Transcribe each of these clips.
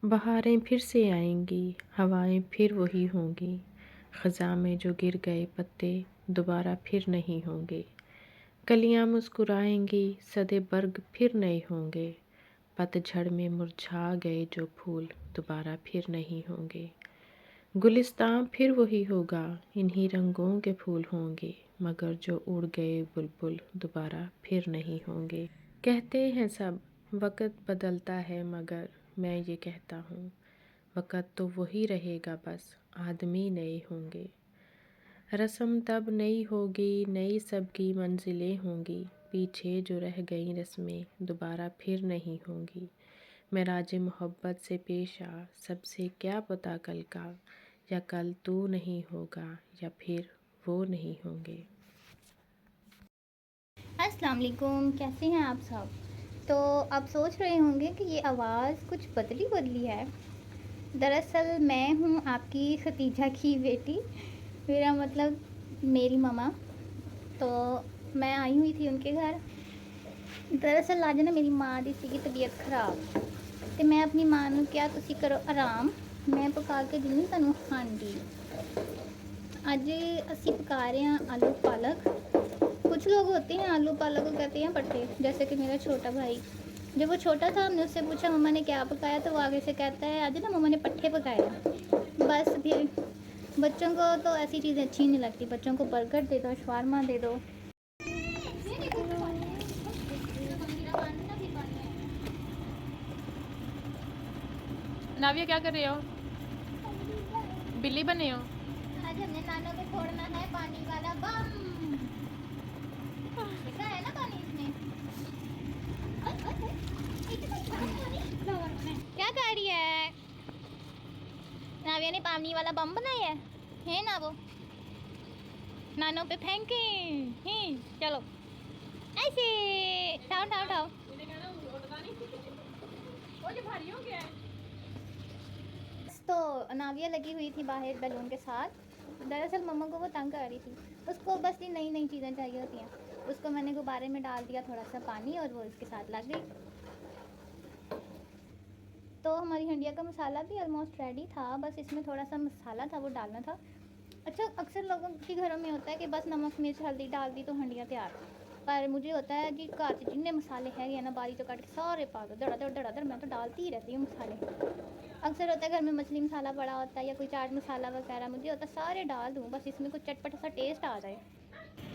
बहारें फिर से आएंगी, हवाएं फिर वही होंगी। ख़ज़ां में जो गिर गए पत्ते दोबारा फिर नहीं होंगे। कलियां मुस्कुराएंगी, सदे बर्ग फिर नए होंगे। पतझड़ में मुरझा गए जो फूल दोबारा फिर नहीं होंगे। गुलिस्तां फिर वही होगा, इन्हीं रंगों के फूल होंगे। मगर जो उड़ गए बुलबुल दोबारा फिर नहीं होंगे। कहते हैं सब वक़्त बदलता है, मगर मैं ये कहता हूँ वक़्त तो वही रहेगा, बस आदमी नए होंगे। रस्म तब नई होगी, नई सबकी मंजिलें होंगी। पीछे जो रह गई रस्में दोबारा फिर नहीं होंगी। मैं राज़े मोहब्बत से पेश आ, सबसे क्या पता कल का, या कल तू नहीं होगा या फिर वो नहीं होंगे। अस्सलाम वालेकुम, कैसे हैं आप सब। तो आप सोच रहे होंगे कि ये आवाज़ कुछ बदली बदली है। दरअसल मैं हूँ आपकी खतीजा की बेटी, मेरा मतलब मेरी ममा। तो मैं आई हुई थी उनके घर। दरअसल आज ना मेरी माँ दी सी तबीयत खराब, तो मैं अपनी माँ नूं क्या तुसी करो आराम, मैं पका के दिन्नी तुहानूं हांडी। अज असी पका रहे हैं आलू पालक। कुछ लोग होते हैं आलू पालक को कहते हैं पट्टे, जैसे कि मेरा छोटा भाई। जब वो छोटा था हमने उससे पूछा मम्मा ने क्या पकाया, तो वो आगे से कहता है आज ना मम्मा ने पट्टे पकाए। बस फिर बच्चों को तो ऐसी चीज़ें अच्छी नहीं लगती, बच्चों को बर्गर दे दो, शवारमा दे दो। नाविया क्या कर रहे हो? बिल्ली बने हो? आज हमने नानों को फोड़ना है पानी वाला बम। देखा है ना पानी इसमें। क्या कर रही है नाविया ने? पानी वाला बम बनाया है ना, वो नानों पे फेंके हैं। चलो ऐसे उठाओ उठाओ उठाओ। तो नाविया लगी हुई थी बाहर बैलून के साथ। दरअसल मम्मा को वो तंग कर रही थी, उसको बस ये नई नई चीज़ें चाहिए होती हैं। उसको मैंने गुब्बारे में डाल दिया थोड़ा सा पानी और वो इसके साथ लग गई। तो हमारी हंडिया का मसाला भी ऑलमोस्ट रेडी था, बस इसमें थोड़ा सा मसाला था वो डालना था। अच्छा, अक्सर लोगों के घरों में होता है कि बस नमक मिर्च हल्दी डाल दी तो हंडिया तैयार। पर मुझे होता है कि घर से जितने मसाले हैं ना बारी तो काट के सारे पा दो धड़ाधड़ धड़ाधड़, मैं तो डालती ही रहती हूँ मसाले। अक्सर होता है घर में मछली मसाला पड़ा होता है या कोई चाट मसाला वगैरह, मुझे होता है सारे डाल दूँ बस इसमें कुछ चटपटा सा टेस्ट आ जाए।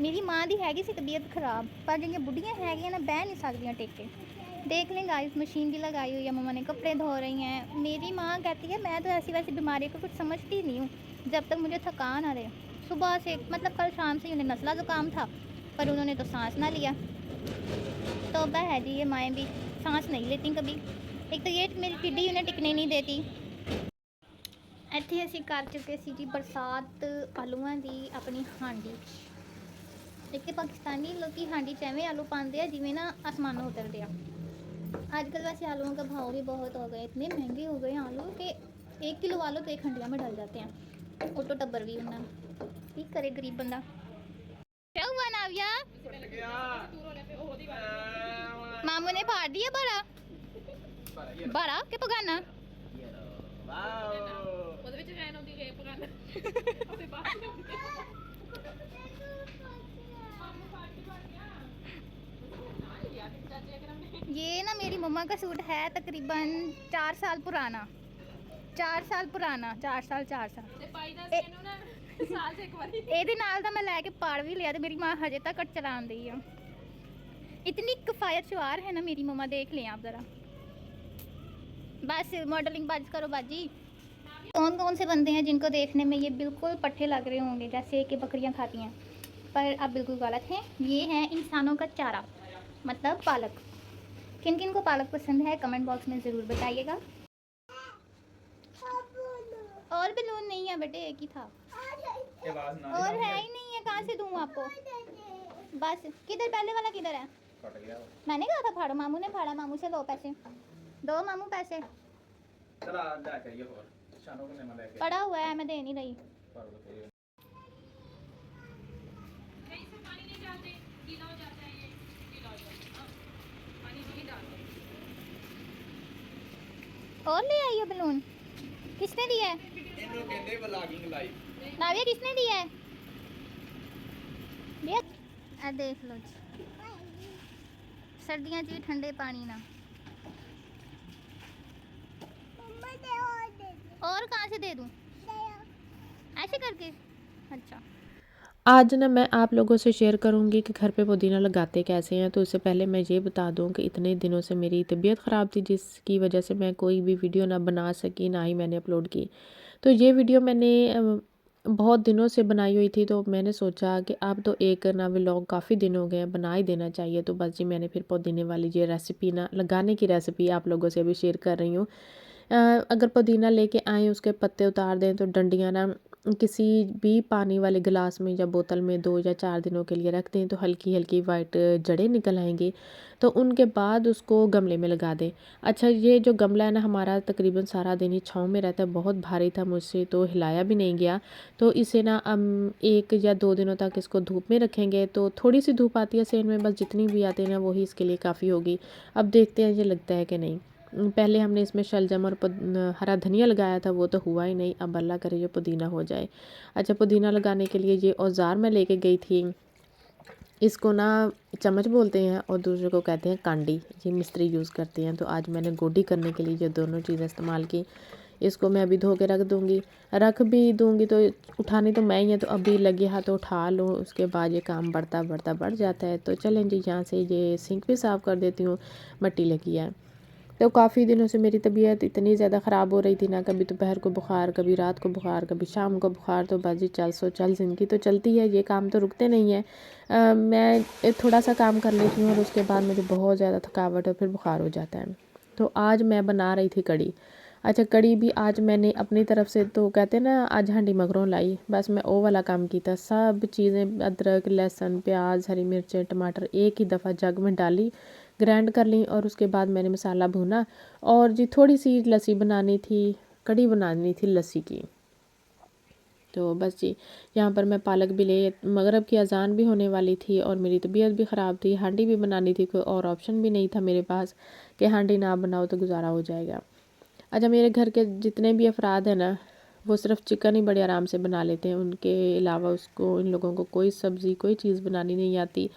मेरी माँ दी हैगी सी तबीयत खराब, पर जो बुढ़ियाँ हैगी ना बह नहीं सकदियाँ टेके। देख लें गाइस, मशीन भी लगाई हुई है, मम्मा ने कपड़े धो रही हैं। मेरी माँ कहती है मैं तो ऐसी वैसी बीमारी को कुछ समझती नहीं हूँ जब तक मुझे थकान आ रहे। सुबह से मतलब कल शाम से उन्हें नज़ला ज़ुकाम था, पर उन्होंने तो सांस ना लिया। तो वह है जी, ये माएँ भी सांस नहीं लेती कभी। एक तो ये मेरी टिड्डी उन्हें टिकने नहीं देती। ਇੱਥੇ ਅਸੀਂ कर चुके सी जी बरसात आलूआं ਦੀ अपनी हांडी। एक पाकिस्तानी लोग हांडी च एवें आलू पाते हैं जिमें ना आसमानों उतरते हैं। आजकल वैसे आलूओं का भाव भी बहुत हो गए, इतने महंगे हो गए हैं आलू कि 1 किलो आलू तो एक हंडिया में डल जाते हैं। ऑटो टब्बर भी उन्ना ठीक करे गरीब बंदा। क्या हुआ नाविया? मामू ने फाड़ दिया बड़ा बड़ा के पगाना। ये ना मेरी मम्मा का सूट है तकरीबन 4 साल पुराना। 4 साल पुराना, 4 साल ਇਹਦੇ ਨਾਲ ਤਾਂ ਮੈਂ ਲੈ ਕੇ ਪਾੜ ਵੀ ਲਿਆ ਤੇ ਮੇਰੀ ਮਾਂ ਹਜੇ तक चलान दी है। इतनी किफ़ायत शुआर है ना मेरी मम्मा, देख लें आप ज़रा। बस मॉडलिंग बाज करो बाजी। कौन कौन से बंदे हैं जिनको देखने में ये बिल्कुल पट्टे लग रहे होंगे जैसे कि बकरियां खाती हैं, पर आप बिल्कुल गलत हैं। ये है इंसानों का चारा, मतलब पालक। किन किन को पालक पसंद है कमेंट बॉक्स में ज़रूर बताइएगा। और बैलून नहीं है बेटे, एक ही था और है ही नहीं है, कहाँ से दूँ आपको। बस किधर पहले वाला किधर है? मैंने कहा था फाड़ो, मामू ने फाड़ा। मामू से लो पैसे, दो मामू पैसे। पड़ा हुआ है, मैं दे नहीं रही। और ले आई हो बलून? किसने दिया है? नाविया किसने दिया है? दिया? देख लो जी, सर्दियाँ जी ठंडे पानी ना। और कहाँ से दे दूँ? ऐसे करके? अच्छा। आज ना मैं आप लोगों से शेयर करूंगी कि घर पे पुदीना लगाते कैसे हैं। तो उससे पहले मैं ये बता दूं कि इतने दिनों से मेरी तबीयत ख़राब थी, जिसकी वजह से मैं कोई भी वीडियो ना बना सकी, ना ही मैंने अपलोड की। तो ये वीडियो मैंने बहुत दिनों से बनाई हुई थी। तो मैंने सोचा कि अब तो एक ना व्लॉग काफ़ी दिन हो गए हैं, बना ही देना चाहिए। तो बस जी मैंने फिर पुदीने वाली ये रेसिपी ना लगाने की रेसिपी आप लोगों से अभी शेयर कर रही हूँ। अगर पुदीना लेके आएँ, उसके पत्ते उतार दें, तो डंडियाँ ना किसी भी पानी वाले गिलास में या बोतल में 2 या 4 दिनों के लिए रख दें, तो हल्की-हल्की वाइट जड़ें निकल आएँगी। तो उनके बाद उसको गमले में लगा दें। अच्छा, ये जो गमला है ना हमारा तकरीबन सारा दिन ही छाँव में रहता है, बहुत भारी था मुझसे तो हिलाया भी नहीं गया। तो इसे ना 1 या 2 दिनों तक इसको धूप में रखेंगे, तो थोड़ी-सी धूप आती है सेन में, बस जितनी भी आती है ना वही इसके लिए काफ़ी होगी। अब देखते हैं ये लगता है कि नहीं। पहले हमने इसमें शलजम और हरा धनिया लगाया था, वो तो हुआ ही नहीं। अब अल्लाह करे ये पुदीना हो जाए। अच्छा, पुदीना लगाने के लिए ये औज़ार मैं लेके गई थी। इसको ना चम्मच बोलते हैं और दूसरे को कहते हैं कांडी, ये मिस्त्री यूज़ करते हैं। तो आज मैंने गोडी करने के लिए ये दोनों चीज़ें इस्तेमाल की। इसको मैं अभी धो के रख भी दूँगी तो उठानी तो मैं ही है, तो अभी लगे हाथ तो उठा लो, उसके बाद ये काम बढ़ता बढ़ता बढ़ जाता है। तो चलें जी, यहाँ से ये सिंक भी साफ़ कर देती हूँ, मट्टी लगी है। तो काफ़ी दिनों से मेरी तबीयत इतनी ज़्यादा ख़राब हो रही थी ना, कभी दोपहर को बुखार, कभी रात को बुखार, कभी शाम को बुखार। तो बाजी चल सो चल, ज़िंदगी तो चलती है, ये काम तो रुकते नहीं हैं। मैं थोड़ा सा काम कर लेती हूँ और उसके बाद मुझे बहुत ज़्यादा थकावट और फिर बुखार हो जाता है। तो आज मैं बना रही थी कड़ी। अच्छा, कड़ी भी आज मैंने अपनी तरफ से, तो कहते हैं ना आज हांडी मगरों लाई, बस मैं वो वाला काम किया। सब चीज़ें अदरक, लहसुन, प्याज, हरी मिर्चें, टमाटर एक ही दफ़ा जग में डाली, ग्राइंड कर ली और उसके बाद मैंने मसाला भूना। और जी थोड़ी सी लस्सी बनानी थी, कड़ी बनानी थी लस्सी की। तो बस जी यहाँ पर मैं पालक भी ले, मगरब की अजान भी होने वाली थी और मेरी तबीयत भी ख़राब थी, हांडी भी बनानी थी, कोई और ऑप्शन भी नहीं था मेरे पास कि हांडी ना बनाओ तो गुजारा हो जाएगा। अच्छा, मेरे घर के जितने भी अफराद हैं ना, वो सिर्फ चिकन ही बड़े आराम से बना लेते हैं। उनके अलावा उसको इन लोगों को कोई सब्ज़ी, कोई चीज़ बनानी नहीं आती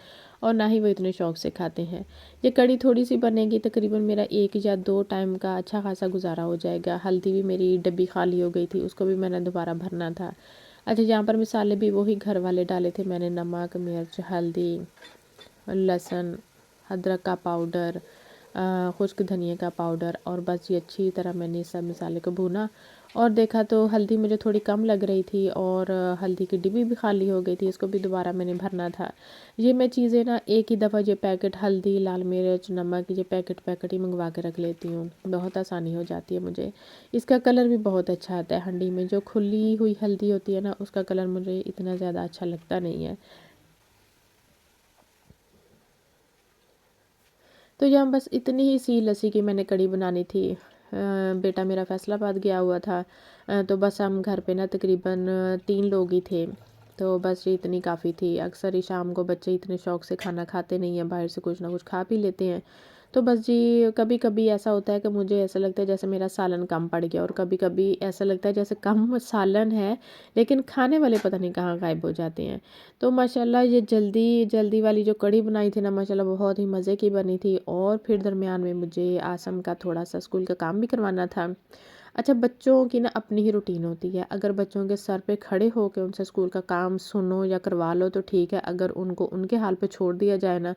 और ना ही वो इतने शौक़ से खाते हैं। ये कड़ी थोड़ी सी बनेगी, तकरीबन मेरा 1 या 2 टाइम का अच्छा खासा गुजारा हो जाएगा। हल्दी भी मेरी डब्बी खाली हो गई थी, उसको भी मैंने दोबारा भरना था। अच्छा, यहाँ पर मसाले भी वही घर वाले डाले थे मैंने, नमक, मिर्च, हल्दी, लहसुन, अदरक का पाउडर, खुश्क धनिया का पाउडर, और बस ये अच्छी तरह मैंने सब मसाले को भूना। और देखा तो हल्दी मुझे थोड़ी कम लग रही थी और हल्दी की डिब्बी भी खाली हो गई थी, इसको भी दोबारा मैंने भरना था। ये मैं चीज़ें ना एक ही दफ़ा ये पैकेट हल्दी, लाल मिर्च, नमक, ये पैकेट ही मंगवा के रख लेती हूँ, बहुत आसानी हो जाती है मुझे। इसका कलर भी बहुत अच्छा आता है हंडी में, जो खुली हुई हल्दी होती है ना उसका कलर मुझे इतना ज़्यादा अच्छा लगता नहीं है। तो यहाँ बस इतनी ही सी लस्सी की मैंने कड़ी बनानी थी। बेटा मेरा फैसलाबाद गया हुआ था, तो बस हम घर पे ना तकरीबन 3 लोग ही थे। तो बस ये इतनी काफ़ी थी। अक्सर ही शाम को बच्चे इतने शौक़ से खाना खाते नहीं हैं, बाहर से कुछ ना कुछ खा पी लेते हैं। तो बस जी कभी कभी ऐसा होता है कि मुझे ऐसा लगता है जैसे मेरा सालन कम पड़ गया, और कभी कभी ऐसा लगता है जैसे कम सालन है लेकिन खाने वाले पता नहीं कहाँ गायब हो जाते हैं। तो माशाल्लाह ये जल्दी जल्दी वाली जो कड़ी बनाई थी ना, माशाल्लाह बहुत ही मज़े की बनी थी। और फिर दरमियान में मुझे आसम का थोड़ा सा स्कूल का काम भी करवाना था। अच्छा, बच्चों की ना अपनी ही रूटीन होती है। अगर बच्चों के सर पे खड़े होकर उनसे स्कूल का काम सुनो या करवा लो तो ठीक है, अगर उनको उनके हाल पे छोड़ दिया जाए ना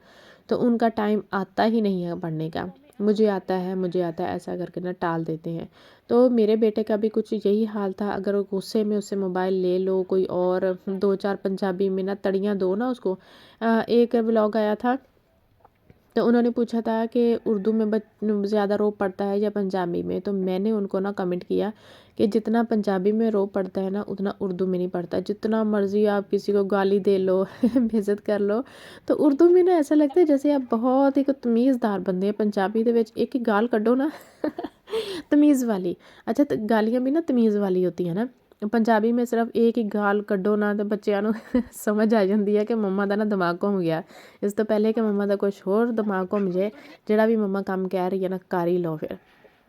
तो उनका टाइम आता ही नहीं है पढ़ने का। मुझे आता है, मुझे आता है, ऐसा करके ना टाल देते हैं। तो मेरे बेटे का भी कुछ यही हाल था। अगर वो गुस्से में उससे मोबाइल ले लो, कोई और 2-4 पंजाबी में ना तड़ियाँ दो ना उसको। एक व्लॉग आया था तो उन्होंने पूछा था कि उर्दू में ज़्यादा रोब पड़ता है या पंजाबी में। तो मैंने उनको ना कमेंट किया कि जितना पंजाबी में रोब पड़ता है ना उतना उर्दू में नहीं पड़ता। जितना मर्ज़ी आप किसी को गाली दे लो बेइज्जत कर लो, तो उर्दू में ना ऐसा लगता है जैसे आप बहुत एक तमीज़दार बंदे हैं। पंजाबी दे विच एक ही गाल कड्डो ना तमीज़ वाली। अच्छा, तो गालियाँ भी ना तमीज़ वाली होती है ना। पंजाबी में सिर्फ एक ही गाल कड्डो ना तो बच्चों ਨੂੰ समझ आ जाती है कि मम्मा का ना दिमाग घूम गया। इस तो पहले कि मम्मा का कुछ होर दिमाग घूम जाए, ਜਿਹੜਾ ਵੀ मम्मा काम कह रही है ना कर ही लो फिर।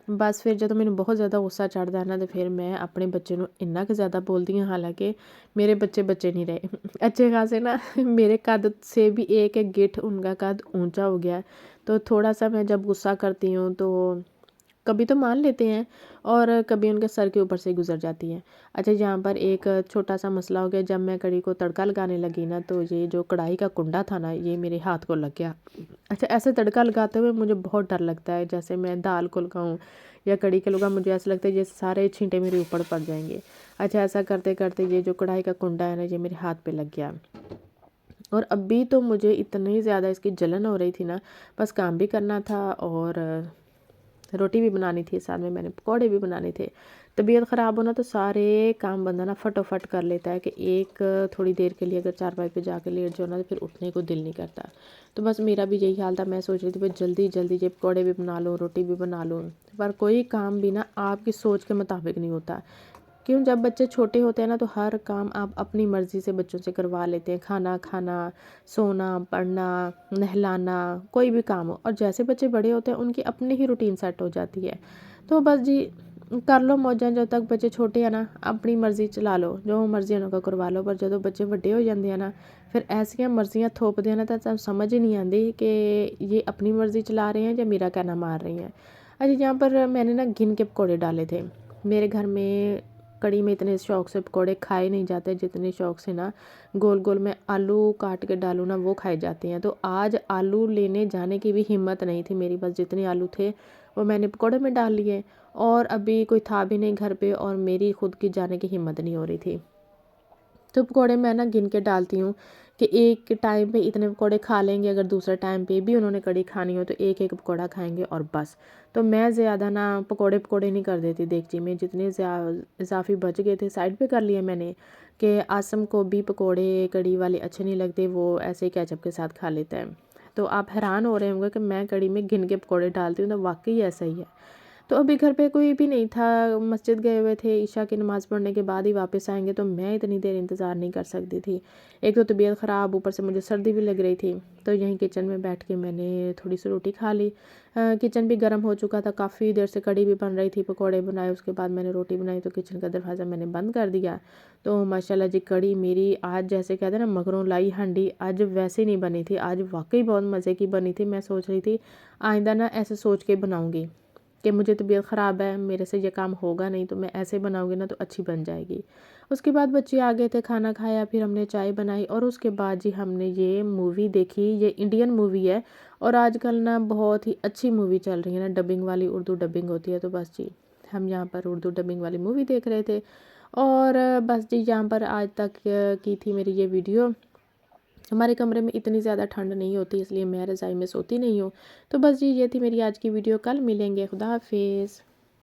बस फिर ਜਦੋਂ ਮੈਨੂੰ ਬਹੁਤ ਜ਼ਿਆਦਾ ਗੁੱਸਾ ਚੜਦਾ ਨਾ, ਤੇ ਫਿਰ ਮੈਂ ਆਪਣੇ ਬੱਚੇ ਨੂੰ ਇੰਨਾ ਕੁ ਜ਼ਿਆਦਾ ਬੋਲਦੀ ਹਾਂ, ਹਾਲਾਂकि मेरे बच्चे बच्चे नहीं रहे अच्छे खासे ना मेरे कद से भी एक एक गिठ उनका कद ऊंचा हो गया है। तो थोड़ा सा मैं जब गुस्सा करती हूँ तो कभी तो मान लेते हैं और कभी उनके सर के ऊपर से गुजर जाती हैं। अच्छा, यहाँ पर एक छोटा सा मसला हो गया, जब मैं कढ़ी को तड़का लगाने लगी ना, तो ये जो कढ़ाई का कुंडा था ना, ये मेरे हाथ को लग गया। अच्छा, ऐसे तड़का लगाते हुए मुझे बहुत डर लगता है, जैसे मैं दाल को लगाऊँ या कढ़ी के लगाऊँ, मुझे ऐसा लगता है जैसे सारे छींटे मेरे ऊपर पड़ जाएंगे। अच्छा, ऐसा करते करते ये जो कढ़ाई का कुंडा है ना, ये मेरे हाथ पे लग गया। और अभी तो मुझे इतनी ज़्यादा इसकी जलन हो रही थी ना, बस काम भी करना था और रोटी भी बनानी थी, साथ में मैंने पकौड़े भी बनाने थे। तबीयत ख़राब होना तो सारे काम बंदा ना फटोफट कर लेता है कि एक थोड़ी देर के लिए अगर चारपाई पे जाके लेट जाओ ना, तो फिर उठने को दिल नहीं करता। तो बस मेरा भी यही हाल था, मैं सोच रही थी बस जल्दी जल्दी ये पकौड़े भी बना लूँ, रोटी भी बना लूँ, पर कोई काम भी ना आपकी सोच के मुताबिक नहीं होता। क्यों, जब बच्चे छोटे होते हैं ना, तो हर काम आप अपनी मर्ज़ी से बच्चों से करवा लेते हैं, खाना खाना, सोना, पढ़ना, नहलाना, कोई भी काम हो। और जैसे बच्चे बड़े होते हैं उनकी अपनी ही रूटीन सेट हो जाती है। तो बस जी, कर लो मौजां, जब तक बच्चे छोटे हैं ना, अपनी मर्ज़ी चला लो, जो मर्ज़ी उन्होंने करवा लो। पर जो बच्चे ਵੱਡੇ हो जाते हैं ना, फिर ऐसियां मर्ज़ियां थोपते हैं ना, तो समझ ही नहीं आती कि ये अपनी मर्ज़ी चला रहे हैं या मेरा कहना मान रही हैं। अच्छा, यहाँ पर मैंने ना गिन के पकौड़े डाले थे। मेरे घर में कड़ी में इतने शौक़ से पकौड़े खाए नहीं जाते जितने शौक़ से ना गोल गोल में आलू काट के डालूँ ना, वो खाए जाते हैं। तो आज आलू लेने जाने की भी हिम्मत नहीं थी मेरी, बस जितने आलू थे वो मैंने पकौड़े में डाल लिए, और अभी कोई था भी नहीं घर पे और मेरी खुद की जाने की हिम्मत नहीं हो रही थी। तो पकौड़े मैं ना गिन के डालती हूँ कि एक टाइम पे इतने पकौड़े खा लेंगे, अगर दूसरे टाइम पे भी उन्होंने कड़ी खानी हो तो एक एक पकौड़ा खाएंगे और बस। तो मैं ज़्यादा ना पकौड़े नहीं कर देती देगची में, जितने इजाफी बच गए थे साइड पे कर लिए मैंने, कि आसम को भी पकौड़े कड़ी वाले अच्छे नहीं लगते, वो ऐसे ही केचप के साथ खा लेता है। तो आप हैरान हो रहे होंगे कि मैं कड़ी में गिन के पकौड़े डालती हूँ, तो वाकई ऐसा ही है। तो अभी घर पे कोई भी नहीं था, मस्जिद गए हुए थे, ईशा की नमाज़ पढ़ने के बाद ही वापस आएंगे, तो मैं इतनी देर इंतज़ार नहीं कर सकती थी। एक तो तबीयत ख़राब, ऊपर से मुझे सर्दी भी लग रही थी। तो यहीं किचन में बैठ के मैंने थोड़ी सी रोटी खा ली। किचन भी गर्म हो चुका था, काफ़ी देर से कड़ी भी बन रही थी, पकौड़े बनाए, उसके बाद मैंने रोटी बनाई, तो किचन का दरवाज़ा मैंने बंद कर दिया। तो माशाल्लाह जी, कड़ी मेरी आज जैसे कहते हैं ना मगरों लाई हांडी, आज वैसे नहीं बनी थी, आज वाकई बहुत मज़े की बनी थी। मैं सोच रही थी आइंदा ना ऐसे सोच के बनाऊँगी कि मुझे तबीयत ख़राब है, मेरे से ये काम होगा नहीं, तो मैं ऐसे बनाऊँगी ना तो अच्छी बन जाएगी। उसके बाद बच्चे आ गए थे, खाना खाया, फिर हमने चाय बनाई, और उसके बाद जी हमने ये मूवी देखी। ये इंडियन मूवी है और आजकल ना बहुत ही अच्छी मूवी चल रही है ना, डबिंग वाली, उर्दू डबिंग होती है। तो बस जी, हम यहाँ पर उर्दू डबिंग वाली मूवी देख रहे थे। और बस जी, यहाँ पर आज तक की थी मेरी ये वीडियो। हमारे कमरे में इतनी ज़्यादा ठंड नहीं होती, इसलिए मैं रज़ाई में सोती नहीं हूँ। तो बस जी, ये थी मेरी आज की वीडियो, कल मिलेंगे, खुदा हाफिज़।